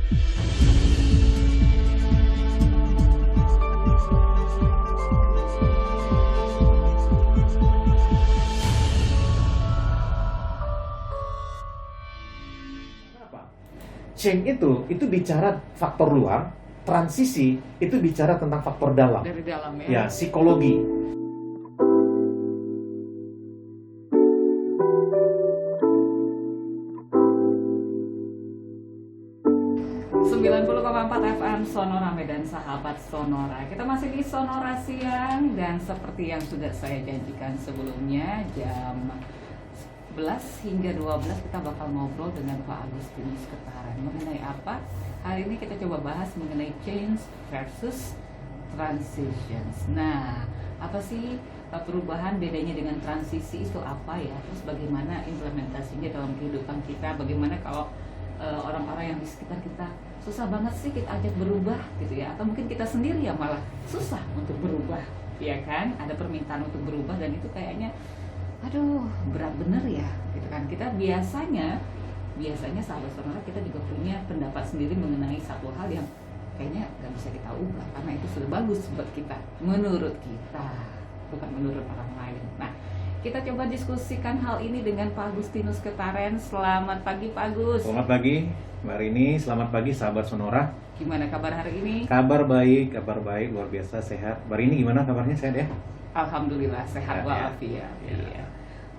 Change itu bicara faktor luar, transisi itu bicara tentang faktor dalam. Dari dalam ya. Ya, psikologi. 90,4 FM Sonora Medan, sahabat Sonora. Kita masih di Sonora Siang, dan seperti yang sudah saya janjikan sebelumnya, jam 11 hingga 12 kita bakal ngobrol dengan Pak Agustinus Ketaran. Mengenai apa? Hari ini kita coba bahas mengenai change versus transitions. Nah, apa sih perubahan, bedanya dengan transisi itu apa ya? Terus bagaimana implementasinya dalam kehidupan kita? Bagaimana kalau orang-orang yang di sekitar kita susah banget sih kita ajak berubah gitu ya, atau mungkin kita sendiri yang malah susah untuk berubah, ya kan? Ada permintaan untuk berubah dan itu kayaknya aduh berat bener ya gitu kan. Kita biasanya sahabat Sonora, kita juga punya pendapat sendiri mengenai satu hal yang kayaknya nggak bisa kita ubah karena itu sudah bagus buat kita, menurut kita, bukan menurut orang lain. Nah, kita coba diskusikan hal ini dengan Pak Agustinus Ketaren. Selamat pagi Pak Agus. Selamat pagi Mbak Rini, selamat pagi sahabat Sonora. Gimana kabar hari ini? Kabar baik, luar biasa, sehat. Mbak Rini gimana kabarnya, sehat ya? Alhamdulillah sehat walafiat. Ya. Iya.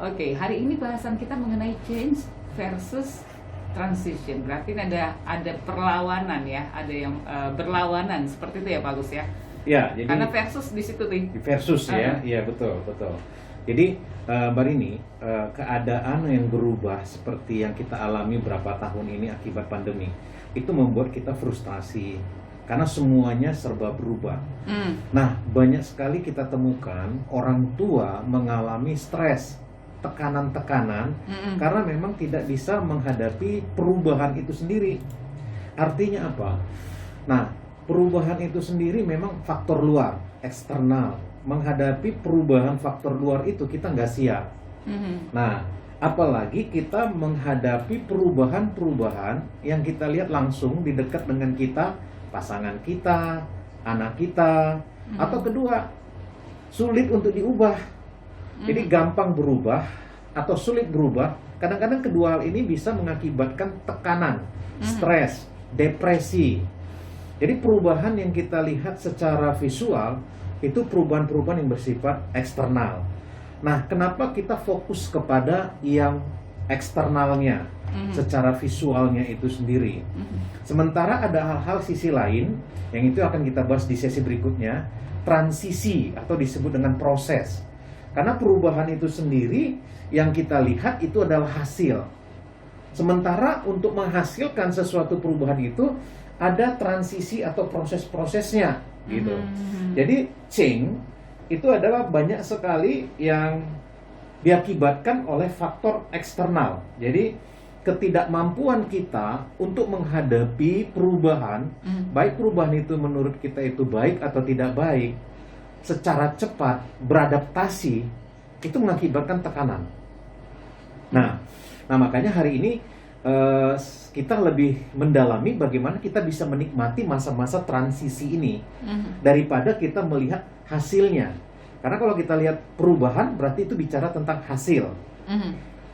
Oke, hari ini bahasan kita mengenai change versus transition. Berarti ada perlawanan ya, ada yang berlawanan seperti itu ya Pak Agus ya? Ya, jadi karena versus di situ nih. Versus ya, iya betul. Jadi Mbak Rini, keadaan yang berubah seperti yang kita alami berapa tahun ini akibat pandemi, itu membuat kita frustasi karena semuanya serba berubah. Nah, banyak sekali kita temukan orang tua mengalami stres, tekanan-tekanan karena memang tidak bisa menghadapi perubahan itu sendiri. Artinya apa? Nah, perubahan itu sendiri memang faktor luar, eksternal. Menghadapi perubahan faktor luar itu kita nggak siap. Nah, apalagi kita menghadapi perubahan-perubahan yang kita lihat langsung di dekat dengan kita, pasangan kita, anak kita, atau kedua, sulit untuk diubah. Jadi gampang berubah atau sulit berubah. Kadang-kadang kedua hal ini bisa mengakibatkan tekanan, stres, depresi. Jadi perubahan yang kita lihat secara visual itu perubahan-perubahan yang bersifat eksternal. Nah, kenapa kita fokus kepada yang eksternalnya, secara visualnya itu sendiri? Sementara ada hal-hal sisi lain, yang itu akan kita bahas di sesi berikutnya, transisi atau disebut dengan proses. Karena perubahan itu sendiri yang kita lihat itu adalah hasil. Sementara untuk menghasilkan sesuatu perubahan itu ada transisi atau proses-prosesnya gitu. Jadi change itu adalah banyak sekali yang diakibatkan oleh faktor eksternal. Jadi ketidakmampuan kita untuk menghadapi perubahan, baik perubahan itu menurut kita itu baik atau tidak baik, secara cepat beradaptasi, itu mengakibatkan tekanan. Nah makanya hari ini kita lebih mendalami bagaimana kita bisa menikmati masa-masa transisi ini daripada kita melihat hasilnya. Karena kalau kita lihat perubahan berarti itu bicara tentang hasil.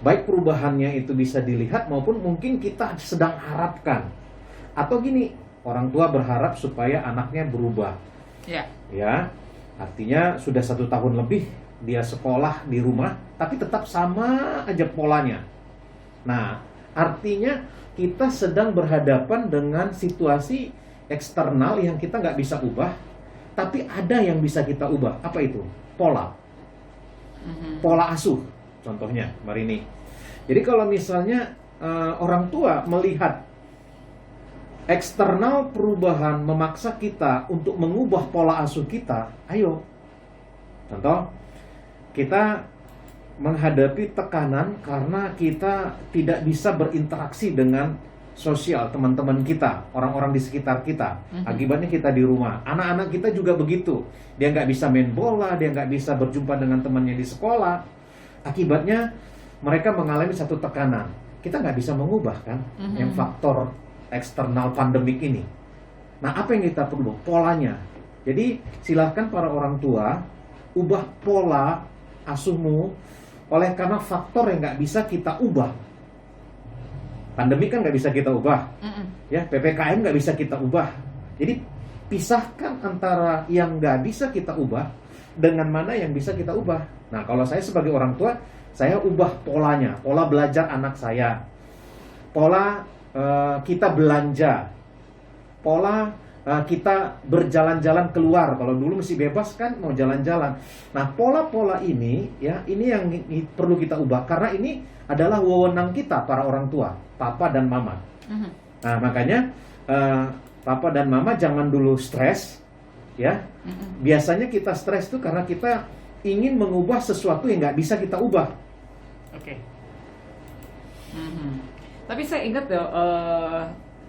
Baik perubahannya itu bisa dilihat maupun mungkin kita sedang harapkan. Atau gini, orang tua berharap supaya anaknya berubah. Ya, artinya sudah 1 tahun lebih dia sekolah di rumah tapi tetap sama aja polanya. Nah, artinya kita sedang berhadapan dengan situasi eksternal yang kita nggak bisa ubah, tapi ada yang bisa kita ubah. Apa itu? Pola. Pola asuh, contohnya, Mbak Rini. Jadi kalau misalnya orang tua melihat eksternal perubahan memaksa kita untuk mengubah pola asuh kita, ayo. Contoh, kita menghadapi tekanan karena kita tidak bisa berinteraksi dengan sosial teman-teman kita, orang-orang di sekitar kita. Akibatnya kita di rumah. Anak-anak kita juga begitu. Dia nggak bisa main bola, dia nggak bisa berjumpa dengan temannya di sekolah. Akibatnya mereka mengalami satu tekanan. Kita nggak bisa mengubah kan, yang faktor eksternal pandemik ini. Nah, apa yang kita perlu? Polanya. Jadi, silahkan para orang tua ubah pola asuhmu oleh karena faktor yang nggak bisa kita ubah. Pandemi kan nggak bisa kita ubah, ya PPKM nggak bisa kita ubah. Jadi pisahkan antara yang nggak bisa kita ubah dengan mana yang bisa kita ubah. Nah, kalau saya sebagai orang tua, saya ubah polanya, pola belajar anak saya, pola kita belanja, pola kita berjalan-jalan keluar. Kalau dulu masih bebas kan mau jalan-jalan. Nah, pola-pola ini ya, ini yang perlu kita ubah karena ini adalah wewenang kita para orang tua, papa dan mama. Nah, makanya papa dan mama jangan dulu stres ya. Biasanya kita stres itu karena kita ingin mengubah sesuatu yang nggak bisa kita ubah. Oke. Tapi saya ingat loh,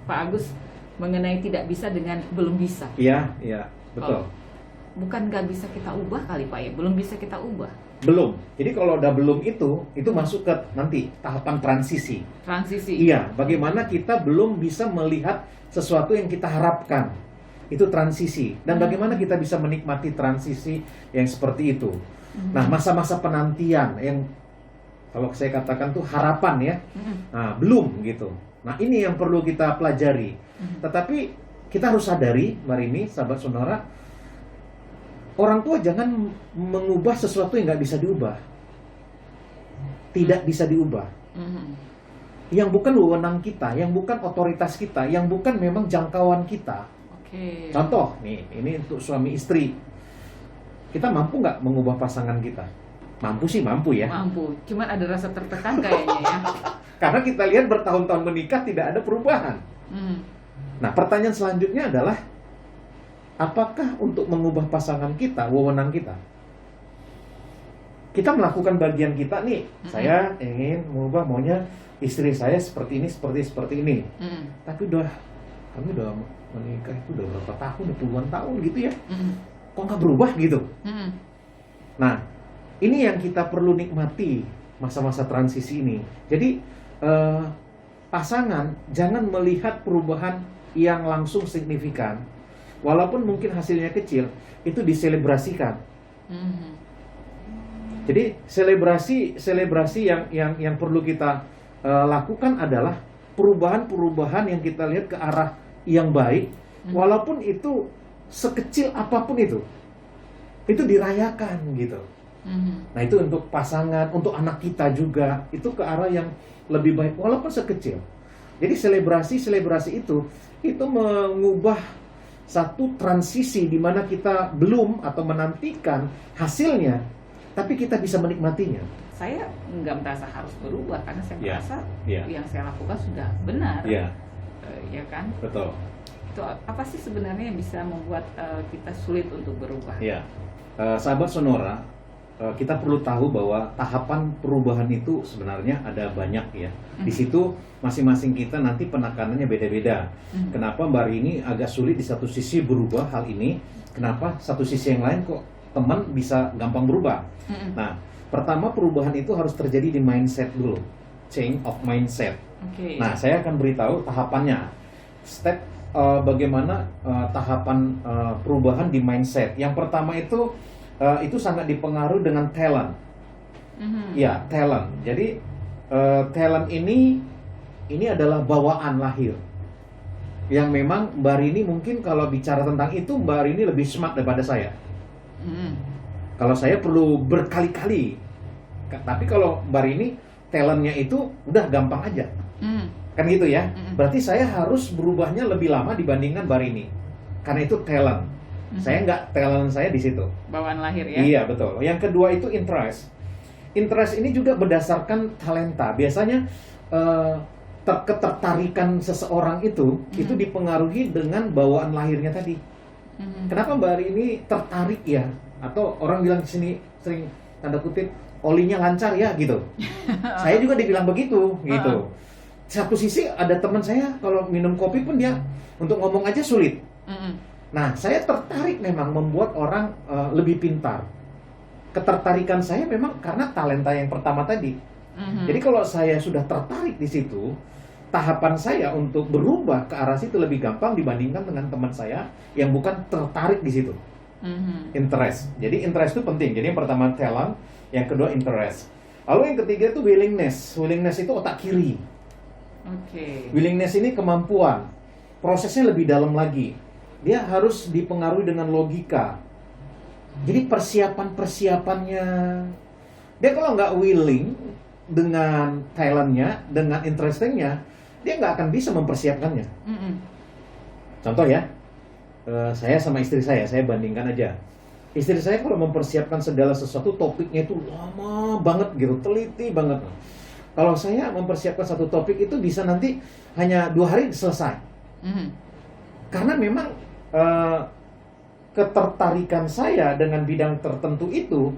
Pak Agus, mengenai tidak bisa dengan belum bisa. Iya, betul. Bukan nggak bisa kita ubah kali Pak ya, belum bisa kita ubah. Belum. Jadi kalau udah belum itu masuk ke nanti tahapan transisi. Transisi. Iya, bagaimana kita belum bisa melihat sesuatu yang kita harapkan. Itu transisi. Dan bagaimana kita bisa menikmati transisi yang seperti itu. Nah, masa-masa penantian yang kalau saya katakan tuh harapan ya. Nah, belum gitu. Nah, ini yang perlu kita pelajari. Tetapi kita harus sadari, mari ini sahabat Sonora, orang tua jangan mengubah sesuatu yang nggak bisa diubah. Tidak bisa diubah. Yang bukan wewenang kita, yang bukan otoritas kita, yang bukan memang jangkauan kita. Oke. Contoh, nih, ini untuk suami istri. Kita mampu nggak mengubah pasangan kita? Mampu sih, mampu ya. Mampu, cuman ada rasa tertekan kayaknya ya. Karena kita lihat bertahun-tahun menikah tidak ada perubahan. Nah, pertanyaan selanjutnya adalah, apakah untuk mengubah pasangan kita, wewenang kita? Kita melakukan bagian kita nih, saya ingin mengubah maunya istri saya seperti ini, seperti ini. Tapi kami udah menikah itu udah berapa tahun, puluhan tahun gitu ya. Kok nggak berubah gitu? Nah, ini yang kita perlu nikmati masa-masa transisi ini. Jadi, pasangan jangan melihat perubahan yang langsung signifikan, walaupun mungkin hasilnya kecil, itu diselebrasikan. Jadi selebrasi yang perlu kita lakukan adalah perubahan-perubahan yang kita lihat ke arah yang baik, walaupun itu sekecil apapun itu dirayakan gitu. Nah, itu untuk pasangan, untuk anak kita juga, itu ke arah yang lebih baik walaupun sekecil. Jadi selebrasi itu mengubah satu transisi di mana kita belum atau menantikan hasilnya, tapi kita bisa menikmatinya. Saya nggak merasa harus berubah karena saya merasa Yeah. yang saya lakukan sudah benar. Iya. Ya kan? Betul. Itu apa sih sebenarnya yang bisa membuat kita sulit untuk berubah? Iya. Sahabat Sonora, kita perlu tahu bahwa tahapan perubahan itu sebenarnya ada banyak ya. Di situ masing-masing kita nanti penekanannya beda-beda. Kenapa Mbak Rini agak sulit di satu sisi berubah hal ini? Kenapa satu sisi yang lain kok teman bisa gampang berubah? Nah, pertama perubahan itu harus terjadi di mindset dulu. Change of mindset. Nah, saya akan beritahu tahapannya. Step bagaimana tahapan perubahan di mindset. Yang pertama itu sangat dipengaruhi dengan talent. Ya, talent. Jadi talent ini adalah bawaan lahir. Yang memang Mbak Rini mungkin kalau bicara tentang itu Mbak Rini lebih smart daripada saya. Kalau saya perlu berkali-kali. Tapi kalau Mbak Rini talentnya itu udah gampang aja. Kan gitu ya. Berarti saya harus berubahnya lebih lama dibandingkan Mbak Rini. Karena itu talent. Saya nggak, talent saya di situ. Bawaan lahir ya? Iya, betul. Yang kedua itu interest. Interest ini juga berdasarkan talenta. Biasanya ketertarikan seseorang itu dipengaruhi dengan bawaan lahirnya tadi. Kenapa Mbak Rini tertarik ya? Atau orang bilang di sini sering tanda kutip olinya lancar ya gitu. Saya juga dibilang begitu gitu. Satu sisi ada teman saya kalau minum kopi pun dia untuk ngomong aja sulit. Nah, saya tertarik memang membuat orang lebih pintar. Ketertarikan saya memang karena talenta yang pertama tadi. Jadi kalau saya sudah tertarik di situ, tahapan saya untuk berubah ke arah situ lebih gampang dibandingkan dengan teman saya yang bukan tertarik di situ. Interest. Jadi interest itu penting. Jadi yang pertama talent, yang kedua interest. Lalu yang ketiga itu willingness. Willingness itu otak kiri. Oke. Willingness ini kemampuan. Prosesnya lebih dalam lagi. Dia harus dipengaruhi dengan logika. Jadi persiapannya, dia kalau nggak willing dengan talentnya, dengan interestnya, dia nggak akan bisa mempersiapkannya. Contoh ya, saya sama istri saya bandingkan aja. Istri saya kalau mempersiapkan segala sesuatu, topiknya itu lama banget gitu, teliti banget. Kalau saya mempersiapkan satu topik itu bisa nanti hanya 2 hari selesai. Karena memang ketertarikan saya dengan bidang tertentu itu,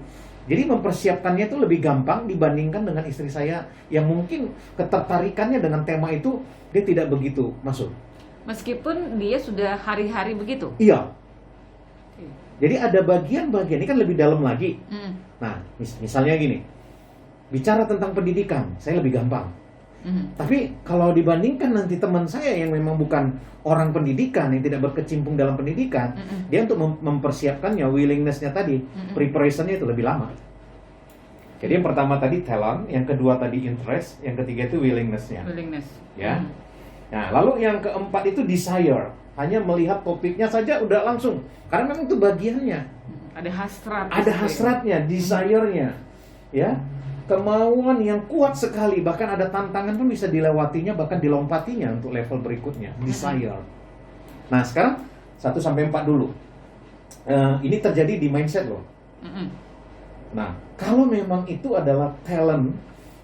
jadi mempersiapkannya itu lebih gampang dibandingkan dengan istri saya yang mungkin ketertarikannya dengan tema itu dia tidak begitu masuk. Meskipun dia sudah hari-hari begitu. Iya. Jadi ada bagian-bagian ini kan lebih dalam lagi. Nah, misalnya gini, bicara tentang pendidikan, saya lebih gampang. Tapi kalau dibandingkan nanti teman saya yang memang bukan orang pendidikan, yang tidak berkecimpung dalam pendidikan, dia untuk mempersiapkannya, willingness-nya tadi, preparation-nya itu lebih lama. Jadi yang pertama tadi talent, yang kedua tadi interest, yang ketiga itu willingness-nya. Ya. Nah, lalu yang keempat itu desire. Hanya melihat topiknya saja udah langsung. Karena memang itu bagiannya. Ada hasrat. Ada hasratnya, desire-nya. Ya. Kemauan yang kuat sekali, bahkan ada tantangan pun bisa dilewatinya, bahkan dilompatinya untuk level berikutnya, desire. Nah, sekarang 1-4 dulu. Ini terjadi di mindset loh. Nah, kalau memang itu adalah talent,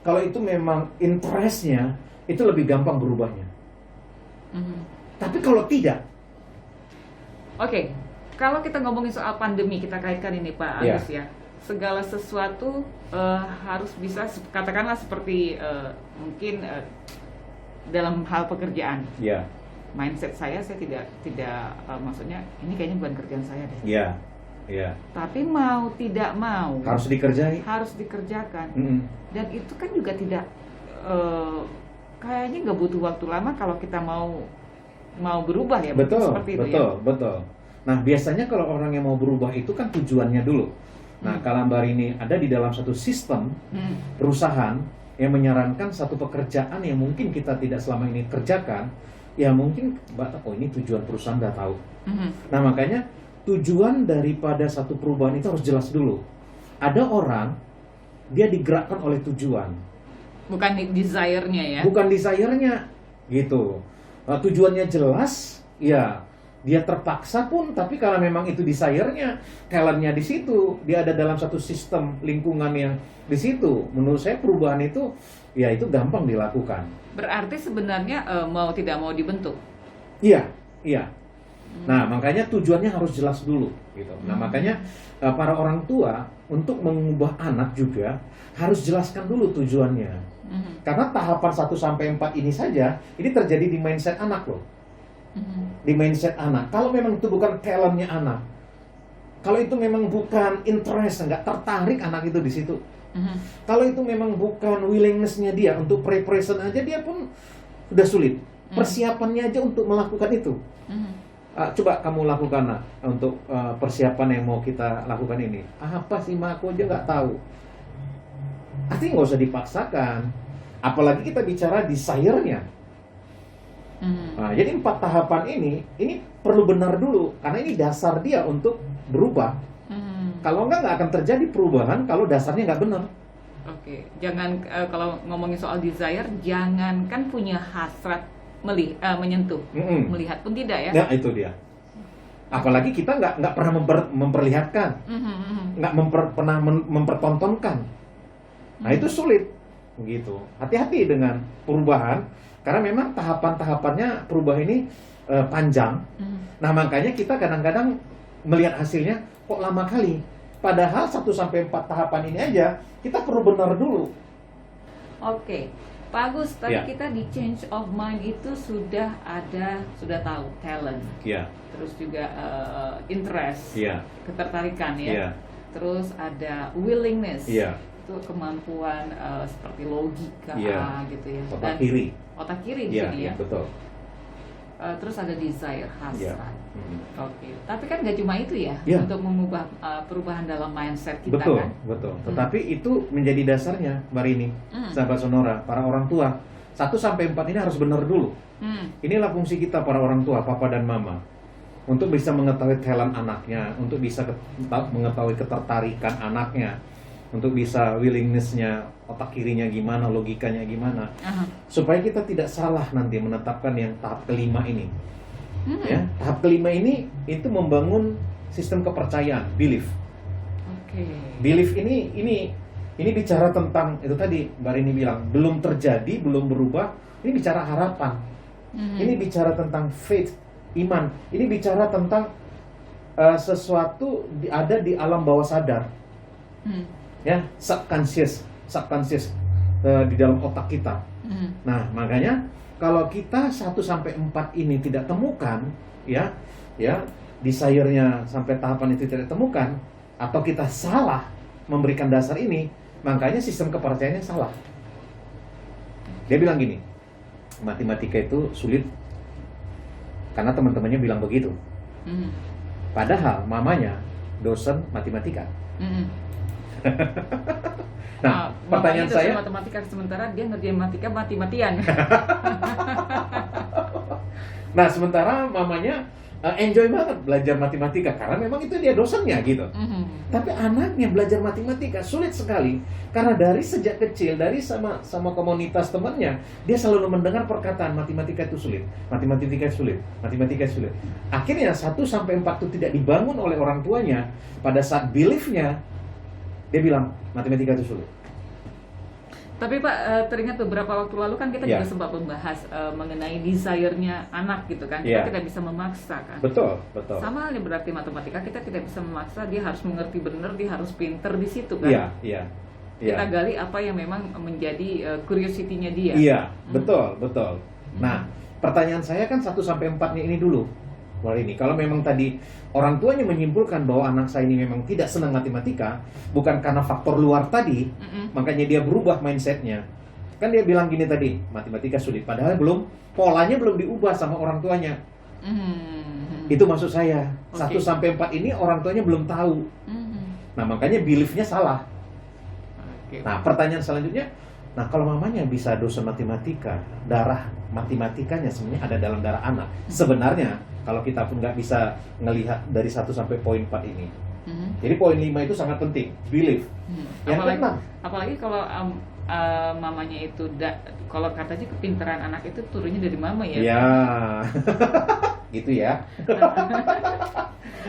kalau itu memang interest-nya, itu lebih gampang berubahnya. Tapi kalau tidak, Oke, kalau kita ngomongin soal pandemi, kita kaitkan ini Pak Agus ya. Segala sesuatu harus bisa, katakanlah seperti mungkin dalam hal pekerjaan. Mindset saya tidak maksudnya ini kayaknya bukan kerjaan saya deh. Tapi mau tidak mau harus dikerjai, harus dikerjakan. Dan itu kan juga tidak kayaknya nggak butuh waktu lama kalau kita mau berubah ya. Seperti itu ya. Betul. Nah, biasanya kalau orang yang mau berubah itu kan tujuannya dulu. Nah, Kalambar ini ada di dalam satu sistem perusahaan yang menyarankan satu pekerjaan yang mungkin kita tidak selama ini kerjakan, ya mungkin oh ini tujuan perusahaan udah tahu. Nah, makanya tujuan daripada satu perubahan itu harus jelas dulu. Ada orang dia digerakkan oleh tujuan, bukan desire-nya ya. Bukan desire-nya gitu. Nah, tujuannya jelas, ya dia terpaksa pun, tapi kalau memang itu desire-nya, talent-nya di situ, dia ada dalam satu sistem lingkungan yang di situ. Menurut saya perubahan itu, ya itu gampang dilakukan. Berarti sebenarnya mau tidak mau dibentuk. Iya. Nah, makanya tujuannya harus jelas dulu, gitu. Nah, makanya para orang tua untuk mengubah anak juga harus jelaskan dulu tujuannya. Karena tahapan 1-4 ini saja, ini terjadi di mindset anak loh. Di mindset anak. Kalau memang itu bukan talentnya anak, kalau itu memang bukan interest, nggak tertarik anak itu di situ. Kalau itu memang bukan willingness-nya dia untuk preparation aja, dia pun udah sulit. Persiapannya aja untuk melakukan itu. Coba kamu lakukan nak, untuk persiapan yang mau kita lakukan ini. Apa sih mak, aku aja nggak tahu. Artinya nggak usah dipaksakan. Apalagi kita bicara desire-nya. Nah, jadi 4 tahapan ini perlu benar dulu, karena ini dasar dia untuk berubah. Kalau nggak akan terjadi perubahan kalau dasarnya nggak benar. Oke, jangan kalau ngomongin soal desire, jangankan punya hasrat menyentuh, melihat pun tidak ya. Nah, itu dia. Apalagi kita nggak pernah memperlihatkan, nggak pernah mempertontonkan. Nah, itu sulit, gitu. Hati-hati dengan perubahan. Karena memang tahapan-tahapannya perubahan ini panjang. Nah, makanya kita kadang-kadang melihat hasilnya kok lama kali. Padahal 1-4 tahapan ini aja kita perlu benar dulu. Oke, Pak Agus, tadi kita di change of mind itu sudah tahu talent, terus juga interest, ketertarikan ya, terus ada willingness, itu kemampuan seperti logika Iya. gitu ya. Otak kiri. Otak kiri di Iya, sini iya, ya. betul. Terus ada desire, Iya. hasrat. Mm. Oke. Tapi kan nggak cuma itu ya Iya. untuk mengubah perubahan dalam mindset kita Betul, kan. betul. Tetapi itu menjadi dasarnya, Mbak Rini, sahabat Sonora, para orang tua. 1-4 ini harus benar dulu. Inilah fungsi kita para orang tua, papa dan mama. Untuk bisa mengetahui talent anaknya, untuk bisa mengetahui ketertarikan anaknya, untuk bisa willingness-nya, otak kirinya gimana, logikanya gimana. Supaya kita tidak salah nanti menetapkan yang tahap kelima ini. Ya, tahap kelima ini itu membangun sistem kepercayaan, belief. Oke. Belief ini bicara tentang itu tadi Mbak Rini bilang belum terjadi, belum berubah. Ini bicara harapan. Ini bicara tentang faith, iman. Ini bicara tentang sesuatu ada di alam bawah sadar. Ya, subconscious di dalam otak kita. Nah, makanya kalau kita 1-4 ini tidak temukan, ya, desire-nya sampai tahapan itu tidak temukan, atau kita salah memberikan dasar ini, makanya sistem kepercayaannya salah. Dia bilang gini, matematika itu sulit karena teman-temannya bilang begitu. Padahal mamanya dosen matematika. Nah, pertanyaan itu saya, matematika, sementara dia ngerjain matematika mati-matian. nah sementara mamanya enjoy banget belajar matematika karena memang itu dia dosennya gitu. Tapi anaknya belajar matematika sulit sekali karena dari sejak kecil, dari sama komunitas temannya, dia selalu mendengar perkataan matematika itu sulit, matematika sulit, matematika sulit. Akhirnya 1-4 itu tidak dibangun oleh orang tuanya. Pada saat belief-nya, dia bilang matematika itu sulit. Tapi Pak, teringat beberapa waktu lalu kan kita Ya. juga sempat membahas mengenai desire-nya anak gitu kan. Kita Ya. tidak bisa memaksa kan. Betul, betul. Sama halnya berarti matematika, kita tidak bisa memaksa, dia harus mengerti benar, dia harus pinter di situ kan. Iya, iya. Kita gali apa yang memang menjadi curiosity-nya dia. Iya, betul, betul. Nah, pertanyaan saya kan 1-4-nya ini dulu. Wah ini, kalau memang tadi orang tuanya menyimpulkan bahwa anak saya ini memang tidak senang matematika, bukan karena faktor luar tadi, makanya dia berubah mindsetnya. Kan dia bilang gini tadi, matematika sulit, padahal polanya belum diubah sama orang tuanya. Itu maksud saya. Oke. 1-4 ini orang tuanya belum tahu. Nah, makanya belief-nya salah. Oke. Nah, pertanyaan selanjutnya, nah kalau mamanya bisa dosen matematika, darah matematikanya sebenarnya ada dalam darah anak. Sebenarnya, kalau kita pun nggak bisa ngelihat dari 1 sampai poin 4 ini. Jadi poin 5 itu sangat penting, belief. Yang keenam, Apalagi kalau mamanya itu kalau katanya kepintaran anak itu turunnya dari mama ya. ya, gitu ya.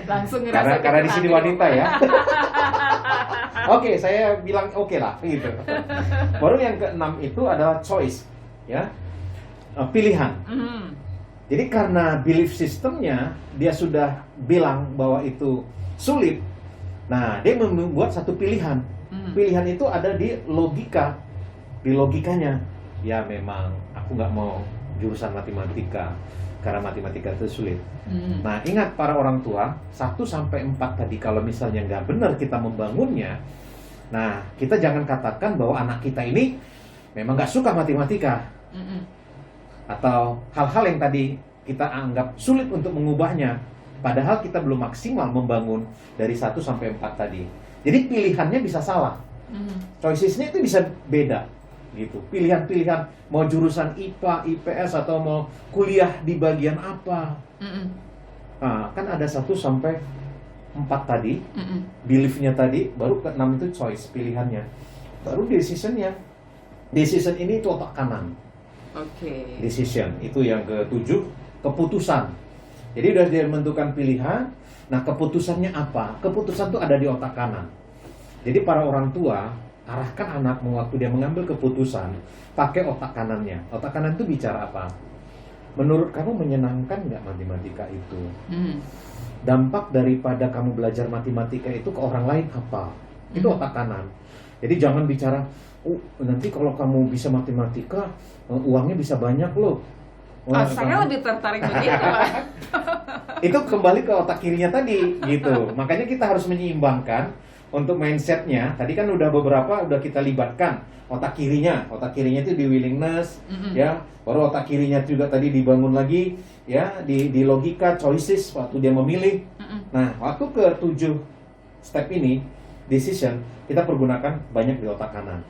Langsung ngerasa Karena di sini kekuatan wanita ya. Oke, saya bilang oke lah, gitu. Baru yang keenam itu adalah choice, ya, pilihan. Jadi karena belief systemnya dia sudah bilang bahwa itu sulit, nah dia membuat satu pilihan. Pilihan itu ada di logikanya. Ya memang aku nggak mau jurusan matematika karena matematika itu sulit. Nah ingat para orang tua, 1-4 tadi kalau misalnya nggak benar kita membangunnya, nah kita jangan katakan bahwa anak kita ini memang nggak suka matematika. Atau hal-hal yang tadi kita anggap sulit untuk mengubahnya, padahal kita belum maksimal membangun dari 1-4 tadi. Jadi pilihannya bisa salah, choicesnya itu bisa beda, gitu. Pilihan-pilihan mau jurusan IPA, IPS atau mau kuliah di bagian apa. Nah, kan ada 1-4 tadi, beliefnya tadi, baru ke-6 itu choice, pilihannya, baru decisionnya. Decision ini itu otak kanan. Oke. Decision itu yang ke-7, keputusan. Jadi udah dia menentukan pilihan. Nah keputusannya apa? Keputusan itu ada di otak kanan. Jadi para orang tua arahkan anakmu waktu dia mengambil keputusan pakai otak kanannya. Otak kanan itu bicara apa? Menurut kamu menyenangkan nggak matematika itu? Dampak daripada kamu belajar matematika itu ke orang lain apa? Itu otak kanan. Jadi jangan bicara, nanti kalau kamu bisa matematika, uangnya bisa banyak loh. Saya lebih tertarik begitu. Itu kembali ke otak kirinya tadi, gitu. Makanya kita harus menyeimbangkan untuk mindsetnya, tadi kan udah beberapa udah kita libatkan. Otak kirinya itu di willingness, ya. Baru otak kirinya juga tadi dibangun lagi, ya, di logika, choices, waktu dia memilih. Nah, waktu ke 7 step ini, decision, kita pergunakan banyak di otak kanan.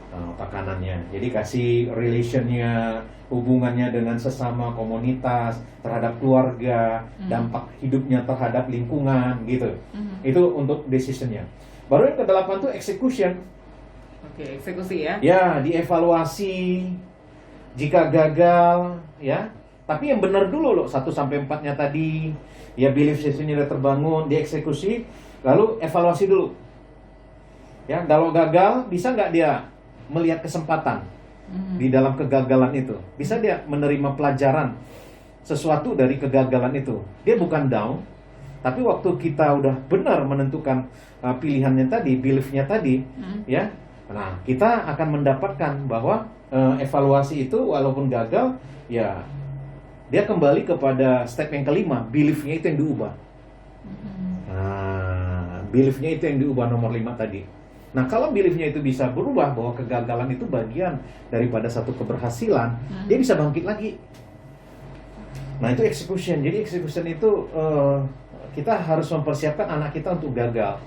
Nah, otak kanannya. Jadi kasih relationnya, hubungannya dengan sesama komunitas, terhadap keluarga, dampak hidupnya terhadap lingkungan, gitu. Itu untuk decisionnya. Baru yang ke-8 tuh execution. Oke, eksekusi ya. Ya, dievaluasi jika gagal, ya. Tapi yang benar dulu loh, 1-4-nya tadi, ya belief system-nya udah terbangun, dieksekusi, lalu evaluasi dulu. Ya, kalau gagal, bisa nggak dia melihat kesempatan di dalam kegagalan itu? Bisa dia menerima pelajaran sesuatu dari kegagalan itu? Dia bukan down, tapi waktu kita udah benar menentukan pilihannya tadi, belief-nya tadi, ya, nah kita akan mendapatkan bahwa evaluasi itu walaupun gagal, ya dia kembali kepada step yang kelima, belief-nya itu yang diubah. Nah, belief-nya itu yang diubah nomor 5 tadi. Nah, kalau belief-nya itu bisa berubah bahwa kegagalan itu bagian daripada satu keberhasilan, dia bisa bangkit lagi. Nah, itu execution. Jadi execution itu kita harus mempersiapkan anak kita untuk gagal.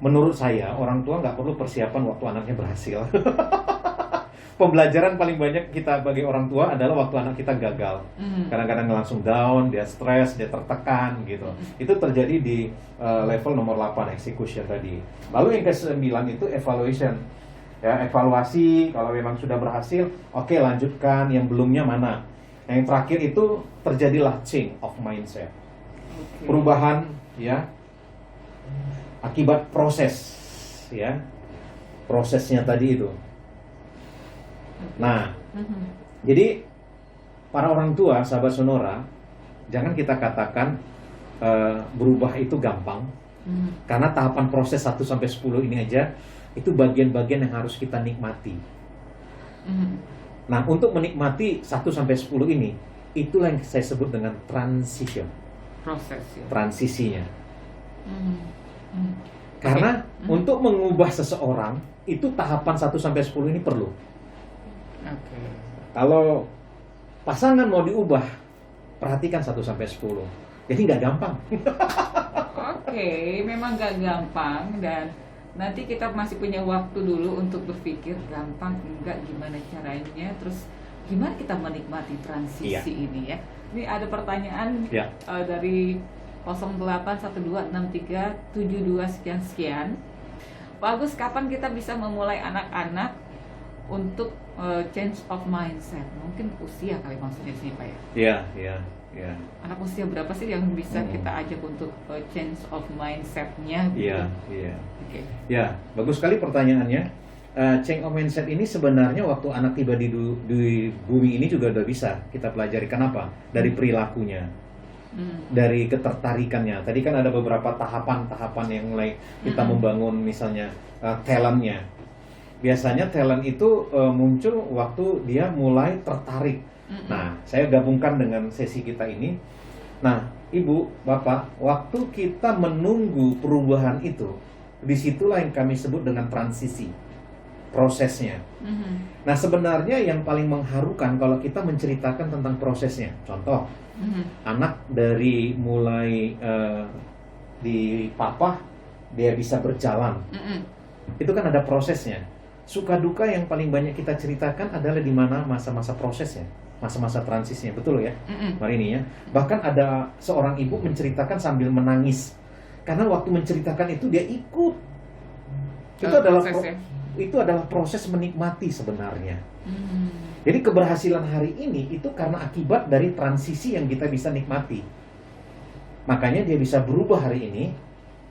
Menurut saya, orang tua nggak perlu persiapan waktu anaknya berhasil. Pembelajaran paling banyak kita bagi orang tua adalah waktu anak kita gagal. Kadang-kadang langsung down, dia stres, dia tertekan gitu. Itu terjadi di level nomor 8, execution tadi. Lalu yang ke-9 itu evaluation. Ya, evaluasi kalau memang sudah berhasil, oke, lanjutkan. Yang belumnya mana? Yang terakhir itu terjadilah change of mindset. Perubahan, ya, akibat proses, ya. Prosesnya tadi itu. Nah, jadi para orang tua, sahabat Sonora, jangan kita katakan berubah itu gampang, karena tahapan proses 1-10 ini aja itu bagian-bagian yang harus kita nikmati. Nah, untuk menikmati 1-10 ini, itulah yang saya sebut dengan transition, Proses ya. transisinya. Karena untuk mengubah seseorang itu tahapan 1-10 ini perlu. Kalau pasangan mau diubah, perhatikan 1-10. Jadi nggak gampang. Oke, memang nggak gampang, dan nanti kita masih punya waktu dulu untuk berpikir gampang enggak, gimana caranya, terus gimana kita menikmati transisi ini ya. Ini ada pertanyaan dari 08126372 sekian. Pak Agus, kapan kita bisa memulai anak-anak untuk change of mindset? Mungkin usia kali maksudnya sini Pak ya? Iya. Anak usia berapa sih yang bisa kita ajak untuk change of mindset-nya? Iya. Oke. Ya, bagus sekali pertanyaannya. Change of mindset ini sebenarnya waktu anak tiba di bumi ini juga udah bisa kita pelajari. Kenapa? Dari perilakunya, dari ketertarikannya. Tadi kan ada beberapa tahapan-tahapan yang mulai kita membangun, misalnya talentnya. Biasanya talent itu muncul waktu dia mulai tertarik. Nah, saya gabungkan dengan sesi kita ini. Nah, Ibu, Bapak, waktu kita menunggu perubahan itu, disitulah yang kami sebut dengan transisi, prosesnya. Nah, sebenarnya yang paling mengharukan kalau kita menceritakan tentang prosesnya. Contoh, anak dari mulai di papa, dia bisa berjalan. Itu kan ada prosesnya. Suka duka yang paling banyak kita ceritakan adalah di mana masa-masa prosesnya, masa-masa transisinya, betul ya, Marini ya. Bahkan ada seorang ibu menceritakan sambil menangis, karena waktu menceritakan itu dia ikut. Itu adalah proses menikmati sebenarnya. Jadi keberhasilan hari ini itu karena akibat dari transisi yang kita bisa nikmati. Makanya dia bisa berubah hari ini,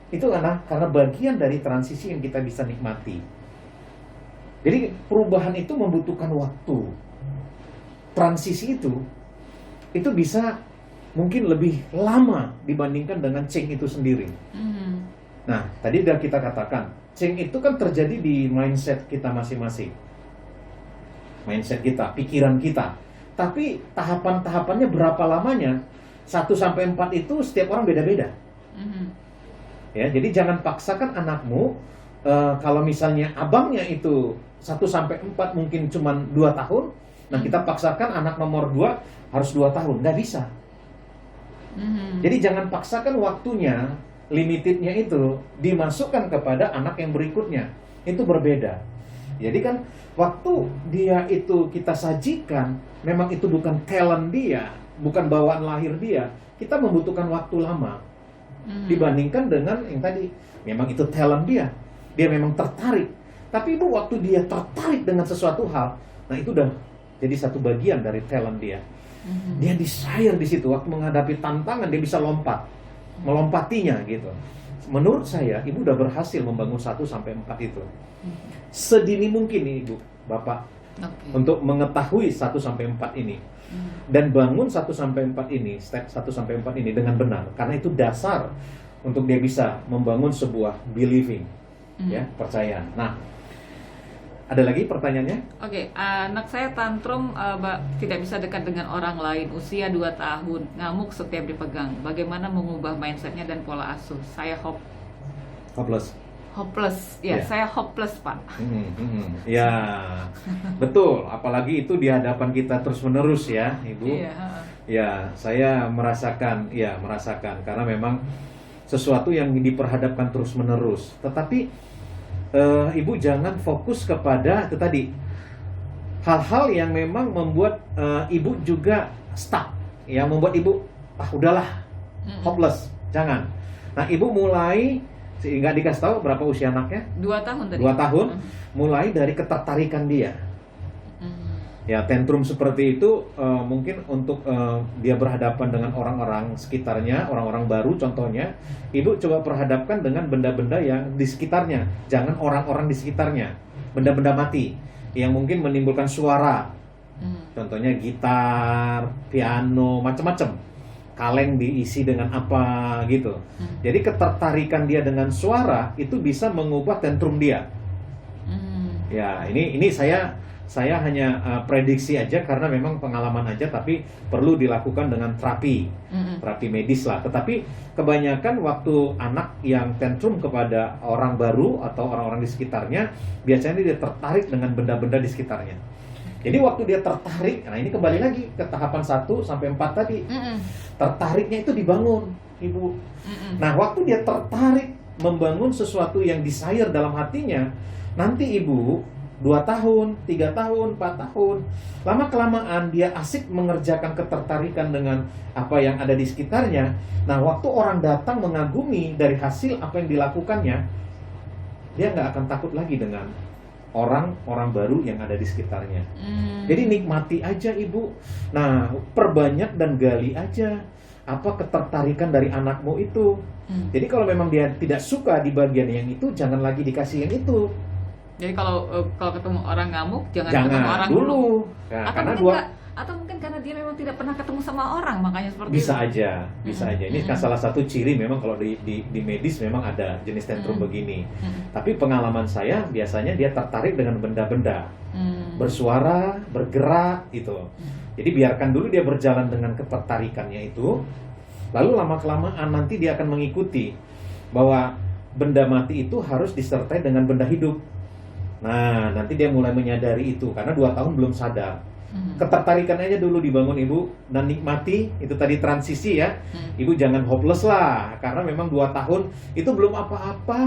itu karena bagian dari transisi yang kita bisa nikmati. Jadi perubahan itu membutuhkan waktu. Transisi itu bisa mungkin lebih lama dibandingkan dengan change itu sendiri. Nah, tadi udah kita katakan, change itu kan terjadi di mindset kita masing-masing. Mindset kita, pikiran kita. Tapi tahapan-tahapannya berapa lamanya? 1-4 itu setiap orang beda-beda. Ya, jadi jangan paksakan anakmu kalau misalnya abangnya itu 1 sampai 4 mungkin cuma 2 tahun, nah kita paksakan anak nomor 2 harus 2 tahun, nggak bisa. Jadi jangan paksakan waktunya, limitednya itu dimasukkan kepada anak yang berikutnya. Itu berbeda. Jadi kan waktu dia itu kita sajikan, memang itu bukan talent dia, bukan bawaan lahir dia, kita membutuhkan waktu lama. Dibandingkan dengan yang tadi, memang itu talent dia memang tertarik. Tapi ibu waktu dia tertarik dengan sesuatu hal, nah itu udah jadi satu bagian dari talent dia. Dia desire di situ, waktu menghadapi tantangan dia bisa melompatinya gitu. Menurut saya, ibu udah berhasil membangun 1-4 itu. Sedini mungkin nih ibu, bapak, untuk mengetahui 1-4 ini. Dan bangun 1-4 ini, step 1-4 ini dengan benar. Karena itu dasar untuk dia bisa membangun sebuah believing, ya, percayaan. Nah, ada lagi pertanyaannya? Oke, anak saya tantrum, tidak bisa dekat dengan orang lain, usia 2 tahun, ngamuk setiap dipegang. Bagaimana mengubah mindsetnya dan pola asuh? Saya Hopeless. Ya, Ya. saya hopeless, Pak. Ya, betul. Apalagi itu di hadapan kita terus-menerus ya, Ibu. Iya. Ya, saya merasakan karena memang sesuatu yang diperhadapkan terus-menerus. Tetapi Ibu jangan fokus kepada itu tadi, hal-hal yang memang membuat Ibu juga stuck, yang membuat Ibu udahlah, hopeless. Jangan. Nah, Ibu mulai, nggak dikasih tahu berapa usia anaknya? 2 tahun tadi. 2 tahun, mulai dari ketertarikan dia. Ya, tantrum seperti itu mungkin untuk dia berhadapan dengan orang-orang sekitarnya, orang-orang baru contohnya, ibu coba perhadapkan dengan benda-benda yang di sekitarnya, jangan orang-orang di sekitarnya, benda-benda mati yang mungkin menimbulkan suara, contohnya gitar, piano, macam-macam, kaleng diisi dengan apa gitu. Jadi ketertarikan dia dengan suara itu bisa mengubah tantrum dia. Ya, ini saya hanya prediksi aja karena memang pengalaman aja, tapi perlu dilakukan dengan terapi medis lah. Tetapi kebanyakan waktu anak yang tantrum kepada orang baru atau orang-orang di sekitarnya, biasanya dia tertarik dengan benda-benda di sekitarnya. Jadi waktu dia tertarik, nah ini kembali lagi ke tahapan 1-4 tadi. Tertariknya itu dibangun, Ibu. Nah, waktu dia tertarik membangun sesuatu yang desire dalam hatinya, nanti Ibu 2 tahun, 3 tahun, 4 tahun, lama-kelamaan dia asik mengerjakan ketertarikan dengan apa yang ada di sekitarnya. Nah, waktu orang datang mengagumi dari hasil apa yang dilakukannya, dia nggak akan takut lagi dengan orang-orang baru yang ada di sekitarnya. Jadi nikmati aja Ibu. Nah, perbanyak dan gali aja apa ketertarikan dari anakmu itu. Jadi kalau memang dia tidak suka di bagian yang itu, jangan lagi dikasih yang itu. Jadi kalau ketemu orang ngamuk, jangan ketemu orang dulu. Nah, atau mungkin karena dia memang tidak pernah ketemu sama orang, makanya seperti bisa itu. Bisa aja. Ini salah satu ciri memang kalau di medis memang ada jenis tantrum begini. Tapi pengalaman saya biasanya dia tertarik dengan benda-benda, bersuara, bergerak gitu. Jadi biarkan dulu dia berjalan dengan ketertarikannya itu. Lalu lama-kelamaan nanti dia akan mengikuti bahwa benda mati itu harus disertai dengan benda hidup. Nah, nanti dia mulai menyadari itu karena 2 tahun belum sadar. Ketertarikan aja dulu dibangun Ibu dan nikmati itu tadi transisi ya. Ibu jangan hopeless lah karena memang 2 tahun itu belum apa-apa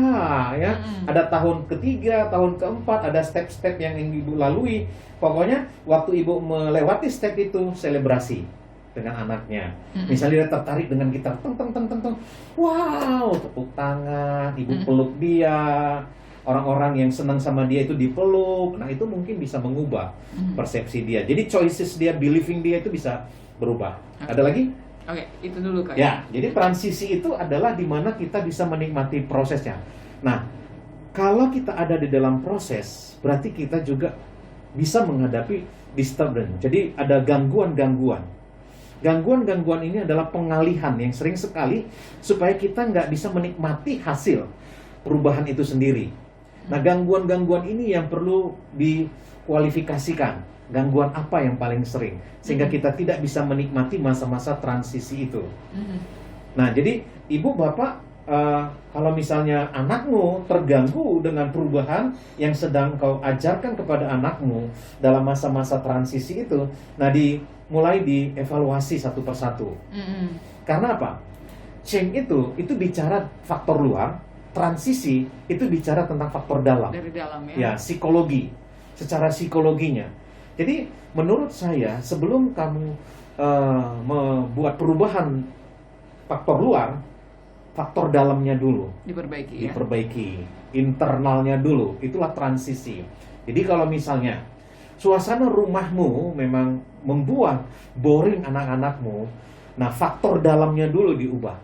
ya. Ada tahun ketiga, tahun keempat, ada step-step yang Ibu lalui. Pokoknya waktu Ibu melewati step itu, selebrasi dengan anaknya. Misalnya dia tertarik dengan gitar, teng teng teng teng teng. Wow, tepuk tangan, Ibu peluk dia. Orang-orang yang senang sama dia itu dipeluk. Nah, itu mungkin bisa mengubah persepsi dia. Jadi choices dia, believing dia itu bisa berubah. Ada lagi? Oke, itu dulu Kak. Ya, jadi transisi itu adalah di mana kita bisa menikmati prosesnya. Nah, kalau kita ada di dalam proses, berarti kita juga bisa menghadapi disturbance. Jadi ada gangguan-gangguan. Gangguan-gangguan ini adalah pengalihan yang sering sekali supaya kita nggak bisa menikmati hasil perubahan itu sendiri. Nah, gangguan-gangguan ini yang perlu dikualifikasikan. Gangguan apa yang paling sering sehingga kita tidak bisa menikmati masa-masa transisi itu. Nah, jadi Ibu Bapak kalau misalnya anakmu terganggu dengan perubahan yang sedang kau ajarkan kepada anakmu dalam masa-masa transisi itu, nah mulai dievaluasi satu persatu. Karena apa? Change itu bicara faktor luar, transisi itu bicara tentang faktor dalam. Dari dalam ya. Ya, psikologi, secara psikologinya. Jadi menurut saya sebelum kamu membuat perubahan faktor luar, faktor dalamnya dulu Diperbaiki ya. diperbaiki, internalnya dulu, itulah transisi. Jadi kalau misalnya suasana rumahmu memang membuat boring anak-anakmu, nah faktor dalamnya dulu diubah.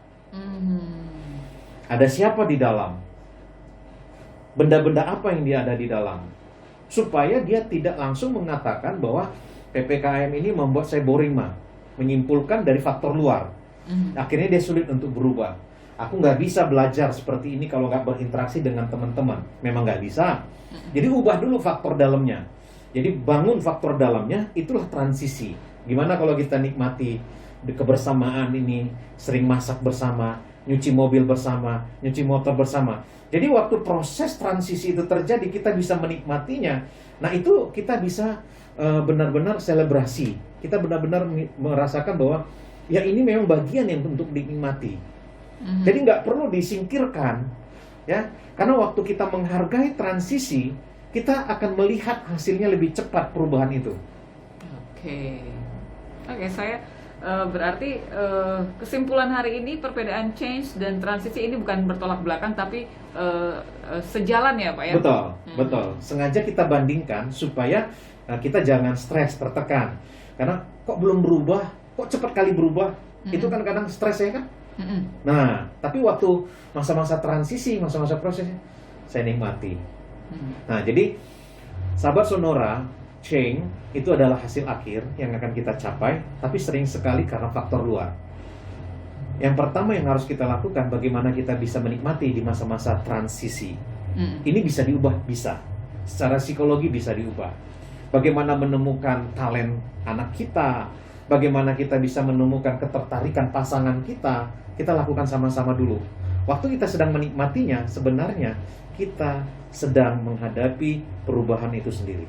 Ada siapa di dalam? Benda-benda apa yang dia ada di dalam? Supaya dia tidak langsung mengatakan bahwa PPKM ini membuat saya boring, mah. Menyimpulkan dari faktor luar. Akhirnya dia sulit untuk berubah. Aku nggak bisa belajar seperti ini kalau nggak berinteraksi dengan teman-teman. Memang nggak bisa. Jadi ubah dulu faktor dalamnya. Jadi bangun faktor dalamnya, itulah transisi. Gimana kalau kita nikmati kebersamaan ini, sering masak bersama, nyuci mobil bersama, nyuci motor bersama. Jadi waktu proses transisi itu terjadi, kita bisa menikmatinya. Nah itu kita bisa benar-benar selebrasi. Kita benar-benar merasakan bahwa ya ini memang bagian yang untuk dinikmati. Jadi nggak perlu disingkirkan, ya. Karena waktu kita menghargai transisi, kita akan melihat hasilnya lebih cepat perubahan itu. Oke, saya berarti kesimpulan hari ini perbedaan change dan transisi ini bukan bertolak belakang tapi sejalan ya Pak ya? Betul, betul. Sengaja kita bandingkan supaya kita jangan stres, tertekan. Karena kok belum berubah, kok cepat kali berubah, itu kan kadang stres ya kan? Nah, tapi waktu masa-masa transisi, masa-masa prosesnya, saya nikmati. Nah, jadi sahabat Sonora, change itu adalah hasil akhir yang akan kita capai, tapi sering sekali karena faktor luar. Yang pertama yang harus kita lakukan, bagaimana kita bisa menikmati di masa-masa transisi. Ini bisa diubah, bisa. Secara psikologi bisa diubah. Bagaimana menemukan talent anak kita, bagaimana kita bisa menemukan ketertarikan pasangan kita lakukan sama-sama dulu. Waktu kita sedang menikmatinya, sebenarnya kita sedang menghadapi perubahan itu sendiri.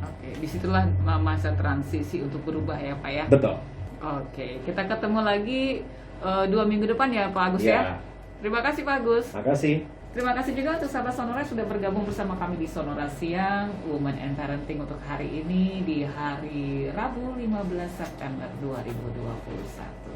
Oke, disitulah masa transisi untuk berubah ya Pak ya? Betul. Oke, kita ketemu lagi 2 minggu depan ya Pak Agus ya? Terima kasih Pak Agus. Terima kasih. Terima kasih juga untuk sahabat Sonora yang sudah bergabung bersama kami di Sonora Siang Women and Parenting untuk hari ini di hari Rabu 15 September 2021.